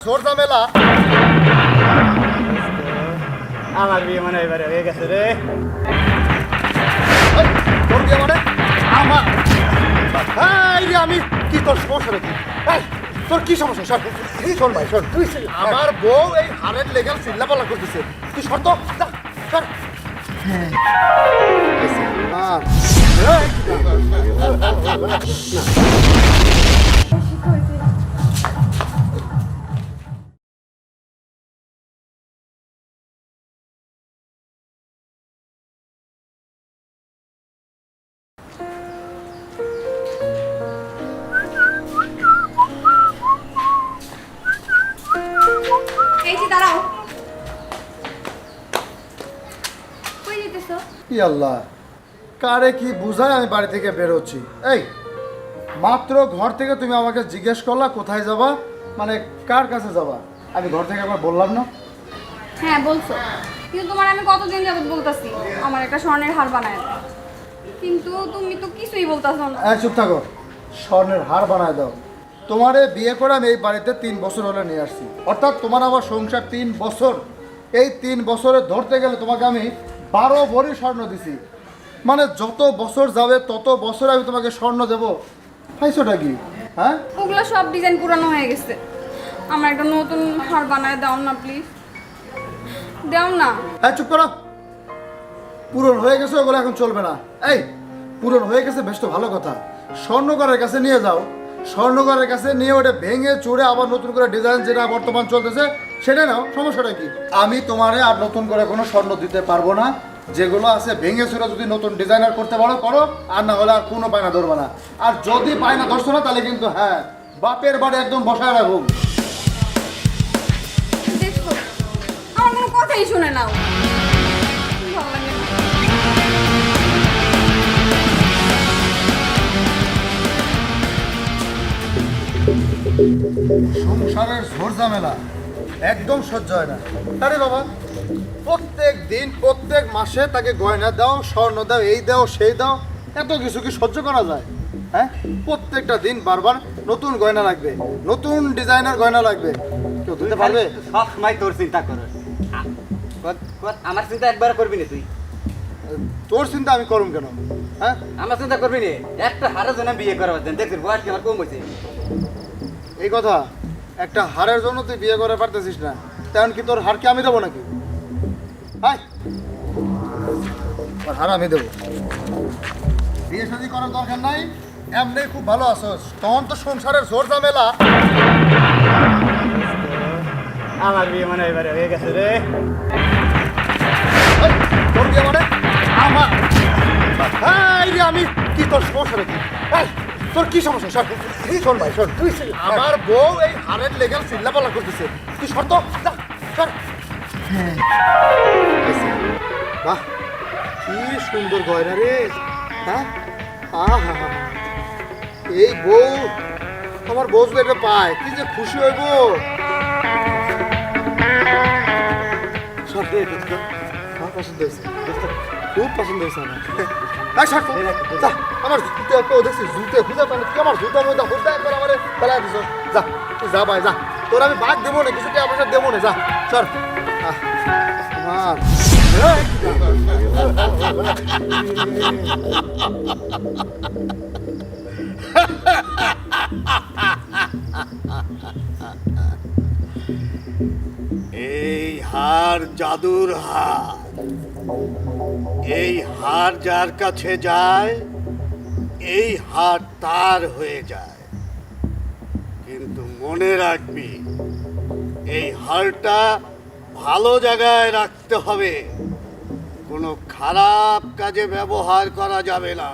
জোর ঝামেলা। আমার বিয়ে মানে এবারে হয়ে গেছে রে। তোর বিয়ে মানে আমার? আমি কি তোর সমস্যা নাকি? তোর কি সমস্যা? শোন ভাই শোন, তুই আমার বউ এই হারের লেগাল চিল্লাপাল্লা করতেছে, তুই শর্ত সর। এই যে দাঁড়াও, কই যেতেছো? কি আল্লাহ, কারে কি বুঝায় আমি বাড়ি থেকে বেরোচ্ছি। এই মাত্র ঘর থেকে তুমি আমাকে জিজ্ঞেস করলা কোথায় যাবা, মানে কার কাছে যাবা। আমি ঘর থেকে একবার বললাম না? হ্যাঁ বলছো, কিন্তু তোমার আমি কতদিন যাবত বলতাছি আমার একটা স্বর্ণের হার বানায় দাও, কিন্তু তুমি তো কিছুই বলতাছো না। চুপ থাকো। স্বর্ণের হার বানায় দাও? তোমারে বিয়ে করে আমি এই বাড়িতে 3 বছর হলে নিয়ে আসছি, অর্থাৎ তোমার আমার সংসার 3 বছর। এই 3 বছরে ধরতে গেলে তোমাকে আমি 12 ভরি স্বর্ণ দিছি, মানে যত বছর যাবে তত বছর আমি তোমাকে স্বর্ণ দেবো। পাইছোটা কি? হ্যাঁ, ওগুলো সব ডিজাইন পুরানো হয়ে গেছে, আমার একটা নতুন হার বানায় দাও না প্লিজ, দাও না। হ্যাঁ চুপ করো। পূরণ হয়ে গেছে, ওগুলো এখন চলবে না। এই পূরণ হয়ে গেছে বেশ তো ভালো কথা, স্বর্ণকারের কাছে নিয়ে যাও। স্বর্ণকারের কাছে নিয়ে ওটা ভেঙে চুড়ে আবার নতুন করে ডিজাইন যেটা বর্তমান চলতেছে সেটা নাও, সমস্যাটা কি? আমি তোমারে আর নতুন করে কোনো স্বর্ণ দিতে পারবো না। যেগুলো আছে ভেঙে চুড়ে যদি নতুন ডিজাইনার করতে পারো করো, আর না হলে আর কোনো বায়না ধরবে না। আর যদি বায়না ধরছো না তাহলে কিন্তু হ্যাঁ বাপের বাড়ি একদম বসায় রাখুন। দেখছো, আমার কোনো কথাই শুনে নাও, ভালো লাগে না। সংসারের ঝোর ঝামেলা একদম সহ্য হয় না। আরে বাবা, প্রত্যেক দিন প্রত্যেক মাসে তাকে গয়না দাও, স্বর্ণ দাও, এই দাও সেই দাও, এত কিছু কি সহ্য করা যায়? হ্যাঁ, প্রত্যেকটা দিন বারবার নতুন গয়না লাগবে, নতুন ডিজাইনের গয়না লাগবে। কেউ দিতে পারবে? সব সময় তোর চিন্তা করো, আমার চিন্তা একবার করবি না তুই? তোর চিন্তা আমি করুম কেন? হ্যাঁ, আমার চিন্তা করবি না? একটা হারের জন্য বিয়ে করা দেন, দেখছিস বয়স কি আমার কম হয়েছে। এই কথা, একটা হারের জন্য তুই বিয়ে করে পারতেছিস না, তেমন কি তোর হারকে আমি দেবো নাকি? হাই, তোর হার আমি দেবো। বিয়ে শাদী করার দরকার নাই, এমনি খুব ভালো আছোস। তখন তো সংসারের জোর ঝামেলা। আমার বিয়ে মানে এবারে হয়ে গেছে রে। এই, তোর বিয়ে মানে আমার? আমি কি তোর সমস্যা নাকি? এই, তোর কি সমস্যা? শোন ভাই শোন, তুই আমার বউ এই হারের লেগাল চিল্লাপাল্লা করতেছে, তুই শর্ত সর। বাহ, কি সুন্দর গয়না রে। হ্যাঁ, এই বউ, আমার বউ যদি এটা পায় কি যে খুশি হইব। আমার পছন্দ হয়েছে, খুব পছন্দ হয়েছে আমার। আমার জুতো দেখছি, জুতে খুঁজে পাই না, তুই আমার জুতার মধ্যে হুদ্দা একবার আমার ফেলাই দিস। যা তুই যা ভাই যা, তোর আমি বাদ দেবো না, কিছু টাকা পয়সা দেবো না, যা সর। আমার এই হার জাদুর হার। এই হার যার কাছে যায় এই হার তার হয়ে যায়। কিন্তু মনে রাখবি, এই হারটা ভালো জায়গায় রাখতে হবে, কোনো খারাপ কাজে ব্যবহার করা যাবে না,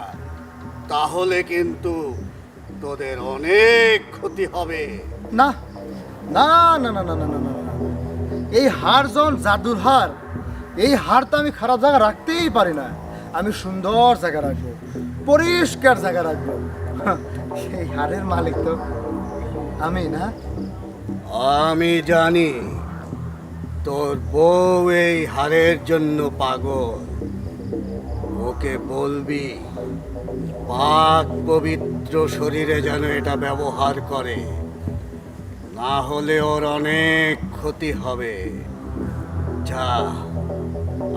তাহলে কিন্তু তোদের অনেক ক্ষতি হবে। না না না না না না না না, এই হার জন জাদুর হার, এই হার তো আমি খারাপ জায়গা রাখতেই পারি না। আমি সুন্দর জায়গা রাখবো, পরিষ্কার জায়গা রাখবো। সেই হারের মালিক তো আমি না? আমি জানি তোর বউ এই হারের জন্য পাগল। ওকে বলবি পাক পবিত্র শরীরে যেন এটা ব্যবহার করে, না হলে ওর অনেক ক্ষতি হবে। যা,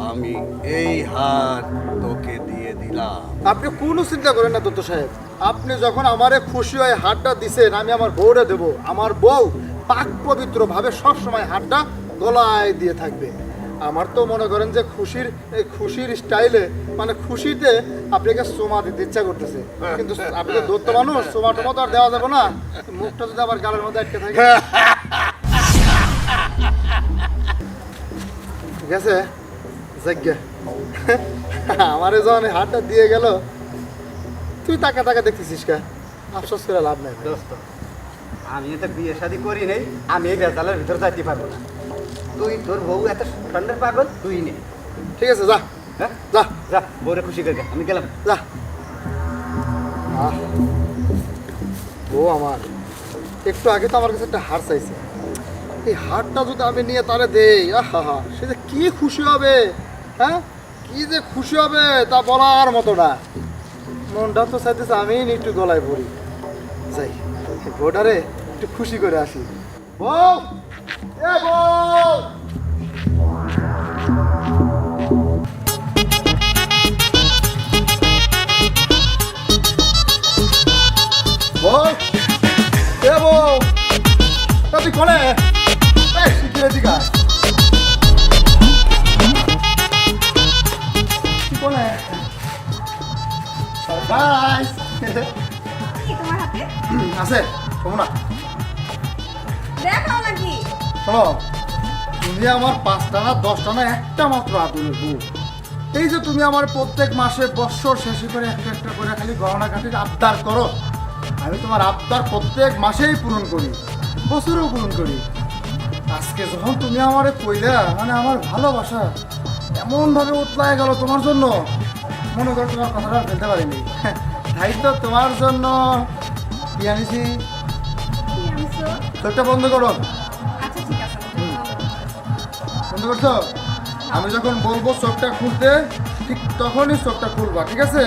আমি এই হার তোকে দিয়ে দিলাম। আপনি কোনো চিন্তা করেন না দত্ত সাহেব, আপনি যখন আমারে খুশি হয়ে হাতটা দিছেন আমি আমার বউরে দেব। আমার বউ পাক পবিত্র ভাবে সব সময় হাতটা গলায় দিয়ে থাকবে। আমার তো মনে করেন যে এই খুশির স্টাইলে মানে খুশিতে আপনাকে সোমা দিতে ইচ্ছা করতেছে, কিন্তু আপনি তো দত্ত মানুষ, সোমা টোমা তো আর দেওয়া যাবে না, মুখটা যদি আবার গালের মধ্যে আটকে থাকে। ঠিক আছে যাজ্ঞা, আমারে যখন এই হাতটা দিয়ে গেল তুই টাকা টাকা দেখতেছিস কা? আফসোস করে লাভ নাই ভাই। দোস্ত, আমি তো বিয়ে শাদি করি নেই, আমি এই বেজালের ভিতর যাইতে পারবো না। তুই তোর বউ এত ঠান্ডার পাগল, তুই নে। ঠিক আছে যা, হ্যাঁ যা যা, বউরে খুশি করে দে, আমি গেলাম। যা। ও আমার একটু আগে তো আমার কাছে একটা হার চাইছে, এই হারটা যদি আমি নিয়ে তারে দেই, আহা হা, সে যে কি খুশি হবে, হ্যাঁ কি যে খুশি হবে তা বলার মতো না। মনটা তো চাইতেছে আমি একটু গলায় পড়ি, যাই বউটারে একটু খুশি করে আসি। বউ, এ বউ, বউ, এ বউ, তা তুই কোনে? এই শিখিয়ে দিকা তুই কোনে? সারপ্রাইজ কি তোমার হাতে? আছে শোনো না, দেখাও নাকি? শোনো, তুমি আমার 5টা না 10টা না একটা মাত্র আদরের বউ। এই যে তুমি আমার প্রত্যেক মাসে বৎসর শেষে করে একটা একটা করে খালি গহনা কাটির আবদার করো, আমি তোমার আবদার প্রত্যেক মাসেই পূরণ করি, বছরেও পূরণ করি। আজকে যখন তুমি আমারে কইলা, মানে আমার ভালোবাসা এমনভাবে উতলায় গেল তোমার জন্য, মনে করো তোমার কথাটা আর ফেলতে পারিনি। তাই তো তোমার জন্য কি আনিছি, কি আনছো? চোখটা বন্ধ করো। আচ্ছা ঠিক আছে, বন্ধ করছো? আমি যখন বলবো চোখটা খুলতে ঠিক তখনই চোখটা খুলবা, ঠিক আছে?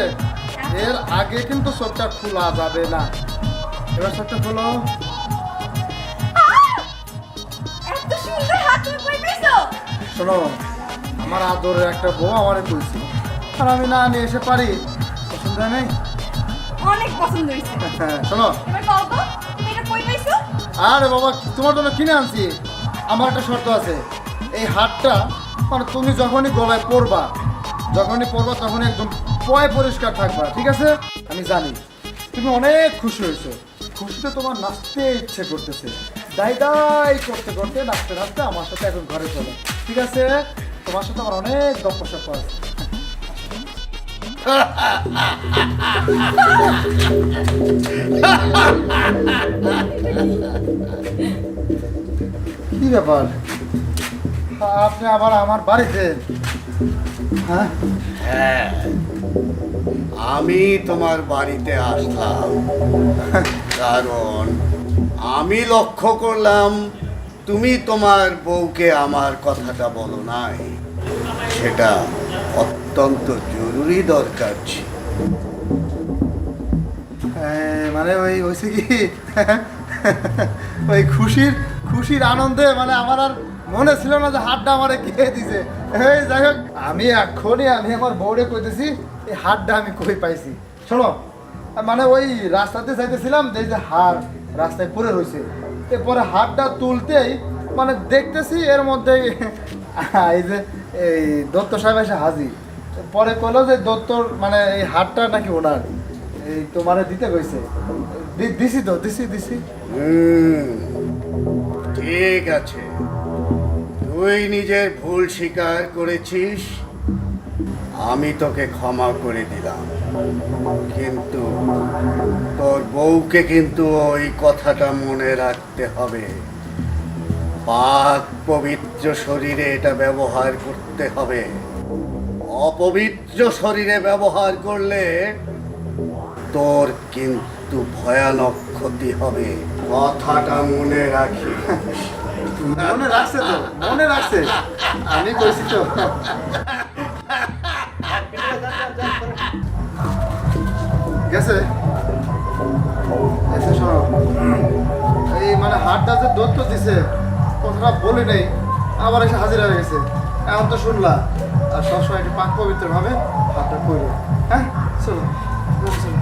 এর আগে কিন্তু চোখটা খোলা যাবে না। এবার চোখটা খোলো। এত সুন্দর হাত তুমি কই পেয়েছো? শোনো, আমার আদরের একটা বউ আমারে কইছি, আর আমি না নিয়ে এসে পারি, পছন্দ হয় নাই। অনেক পছন্দ হয়েছে। হ্যাঁ শোনো, এবার বল তো তুমি এটা কই পাইছো? আরে বাবা তোমার জন্য কিনে আনছি। আমার একটা শর্ত আছে, এই হাতটা মানে তুমি যখনই গলায় পরবা, তখনই একদম পয় পরিষ্কার থাকবা, ঠিক আছে? আমি জানি তুমি অনেক খুশি হয়েছো, খুশিতে তোমার নাচতে ইচ্ছে করতেছে, দাই দাই করতে করতে নাচতে নাচতে আমার সাথে এখন ঘরে চলো, ঠিক আছে? তোমার সাথে আমার অনেক গপ্প সপ্প আছে। কি ব্যাপার, আপনি আবার আমার বাড়িতে? হ্যাঁ হ্যাঁ, আমি তোমার বাড়িতে আসলাম কারণ আমি লক্ষ্য করলাম তুমি তোমার বউকে আমার কথাটা বলো নাই, সেটা অত্যন্ত জরুরি দরকার ছিল। মানে ওই হয়েছে কি, ওই খুশির আনন্দে মানে আমার আর মনে ছিল না যে হাতটা আমারে কে দিছে। এই যাই হোক, আমি আমার বউরে কইতেছি এই হাতটা আমি কই পাইছি। শোনো, মানে ওই রাস্তাতে যাইতেছিলাম, এই যে হার রাস্তায় পড়ে রয়েছে, এরপরে হাতটা তুলতেই মানে দেখতেছি এর মধ্যে এই যে এই দত্ত সাহেব এসে হাজির। পরে কইলো যে দত্তর মানে এই হাতটা নাকি ওনার, এই তোমারে দিতে কইছে। দিছি তো, দিছি। ঠিক আছে, তুই নিজের ভুল স্বীকার করেছিস, আমি তোকে ক্ষমা করে দিলাম, কিন্তু তোর বউকে কিন্তু ওই কথাটা মনে রাখতে হবে, পাক পবিত্র শরীরে এটা ব্যবহার করতে হবে। অপবিত্র শরীরে ব্যবহার করলে তোর কিন্তু ভয়ানক ক্ষতি হবে, কথাটা মনে রাখি। মনে রাখছে তো, মনে রাখছে, আমি কইছি তো। গেছে শোনো, এই মানে হাতটা যে দত্ত দিছে কথাটা বলি নেই, আবার এসে হাজির হয়ে গেছে। এখন তো শুনলা, আর সবসময় একটু পাক পবিত্র ভাবে হাতটা করো। হ্যাঁ চলো চলো।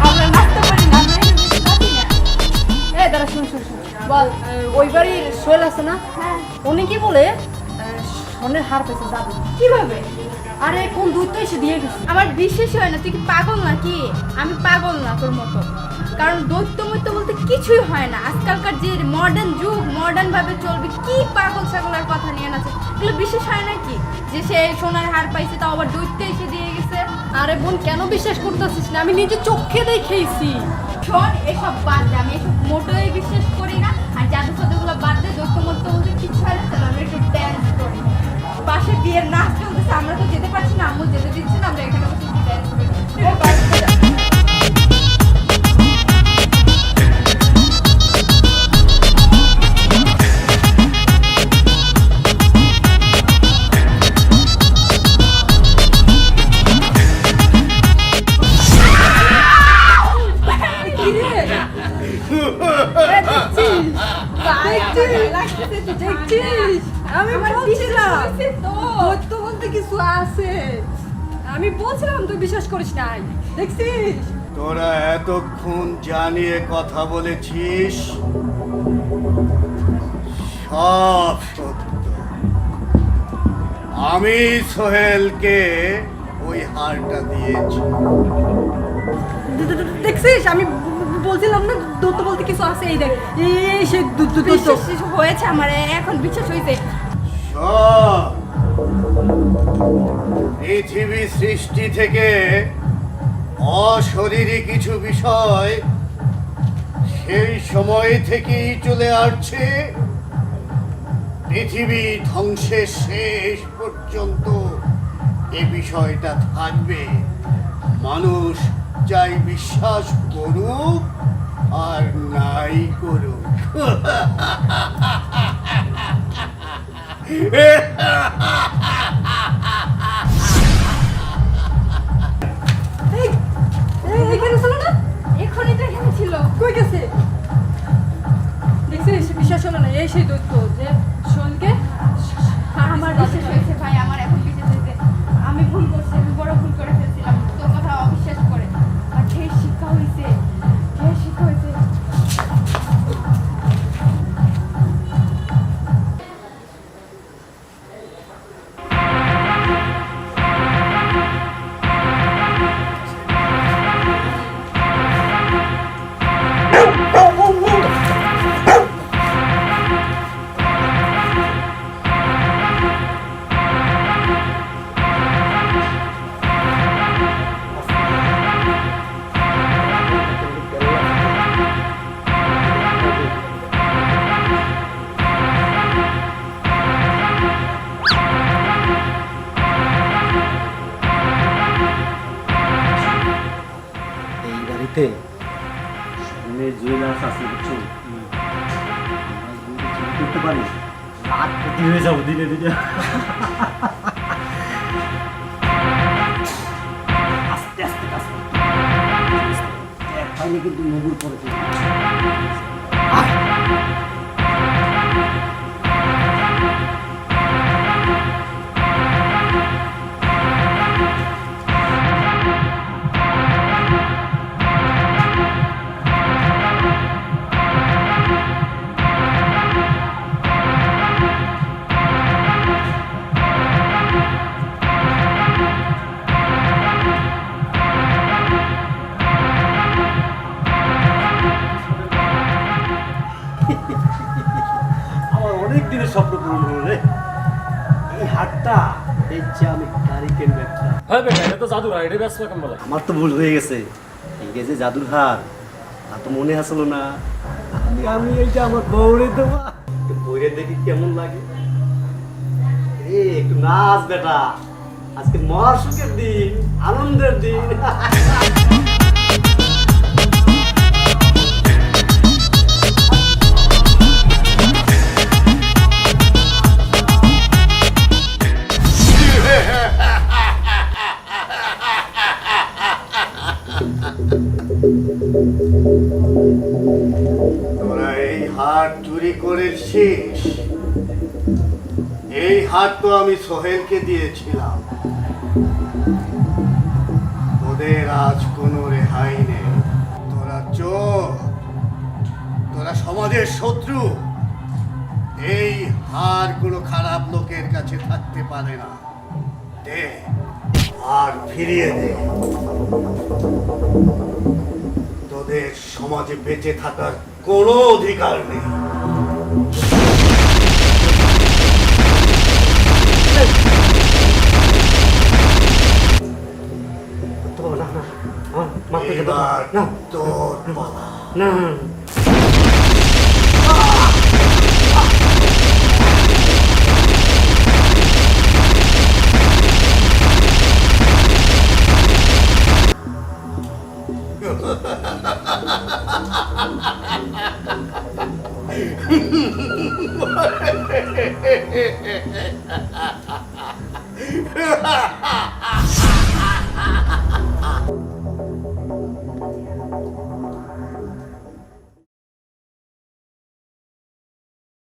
আমরা নাচতে পারি না, আমরা এখানে বেশি নাচি না। এই দাঁড়া, শুন শুন শুন, বল ওই বাড়ির সোহেল আছে না? হ্যাঁ। উনি কি বলে স্বর্ণের হার পেয়েছে জাদু। কিভাবে? আরে কোন দুধ তো এসে দিয়ে গেছে। আমার বিশ্বাস হয় না, তুই কি পাগল নাকি? আমি পাগল না তোর মতো, কারণ দৈত্য মৈত্য বলতে কিছুই হয় না। আজকালকার যে মডার্ন যুগ, মডার্ন ভাবে চলবে, কি পাগল ছাগলার কথা নিয়ে নাচে, এগুলো বিশ্বাস হয় নাকি? যে সে সোনার হার পাইছে, তাও আবার দৈত্য এসে দিয়ে গেছে। আরে বোন, কেন বিশ্বাস করতেছিস না? আমি নিজে চোখে দেখেইছি। শোন, এসব বাদ দে, আমি এসব মোটেই বিশ্বাস করি না। আর জাদু ফাদুগুলো বাদ দে, দৈত্য মৈত্য বলতে কিছু হয় না। চলো আমরা একটু ড্যান্স করি। পাশে বিয়ের নাচ চলতেছে, আমরা তো যেতে পারছি না, আম্মু যেতে দিচ্ছে না, আমরা এখানে বসে ড্যান্স করি। আমি বলছিলাম দৈত্য বলতে কিছু আছে। আমি বলছিলাম তুই বিশ্বাস করিস নাই, দেখছিস? তোরা এতক্ষণ জানিয়ে কথা বলেছিস, সব সত্য। আমি সোহেলকে ওই হারটা দিয়েছি। দেখছিস, আমি বলছিলাম না দৈত্য বলতে কিছু আছে। এই দেখ, এই সে দৈত্য। বিশ্বাস হয়েছে আমার, এখন বিশ্বাস হয়েছে। সব পৃথিবী সৃষ্টি থেকে অশরীরী কিছু বিষয় সেই সময় থেকেই চলে আসছে। পৃথিবী ধ্বংসের শেষ পর্যন্ত এ বিষয়টা থাকবে। মানুষ চাই বিশ্বাস করুক আর নাই করুক। এখানে ছিল না? এখনই তো এখানে ছিল। কই গেছে? দেখছিস, বিশ্বাস হলো না। এই সেই দৈত্য যে সোহেলকে আমার বিশ্বাস হয়েছে ভাই, আমার এখন বিশ্বাস হয়েছে। আমি ভুল করছি, আমি বড় ভুল করে ফেলছিলাম তোর কথা অবিশ্বাস করে। আর ঢের শিক্ষা হয়েছে, ঢের শিক্ষা হয়েছে। এই বাড়িতে স্বর্ণের জুয়েলার্স আছে, বুঝছো? আমরা যদি চুরি করতে পারি, লাখপতি হয়ে যাবো দিনে দিনে। আস্তে আস্তে কাজ করতে হবে। এক পাইলে কিন্তু নবুর পরে চলে যাবে। আমার অনেক দিনের স্বপ্ন পূরণ হলো রে। এই হাটটা দেখছি আমি গাড়ি কিনবো একটা। হ্যাঁ বেটা, এটা তো জাদুর হার, এটা ব্যস্ত কেমন বলে? আমার তো ভুল হয়ে গেছে। এই যে জাদুর হার, তা তো মনে আসলো না। আমি এইটা আমার বউরে দেবো। বউরে দেখি কেমন লাগে। এ একটু নাচ বেটা, আজকে মহাসুখের দিন, আনন্দের দিন। তোরা এই হার চুরি করেছিস। এই হার তো আমি সোহেলকে দিয়েছিলাম। ওদের আজ কোনো রেহাই নেই। তোরা চোর, তোরা সমাজের শত্রু। এই হার কোনো খারাপ লোকের কাছে থাকতে পারে না। দে, আর ফিরিয়ে দে। তোদের সমাজে বেঁচে থাকার কোনো অধিকার নেই। তো না না আমার মারতে যেতে এবার না তোর পালা। না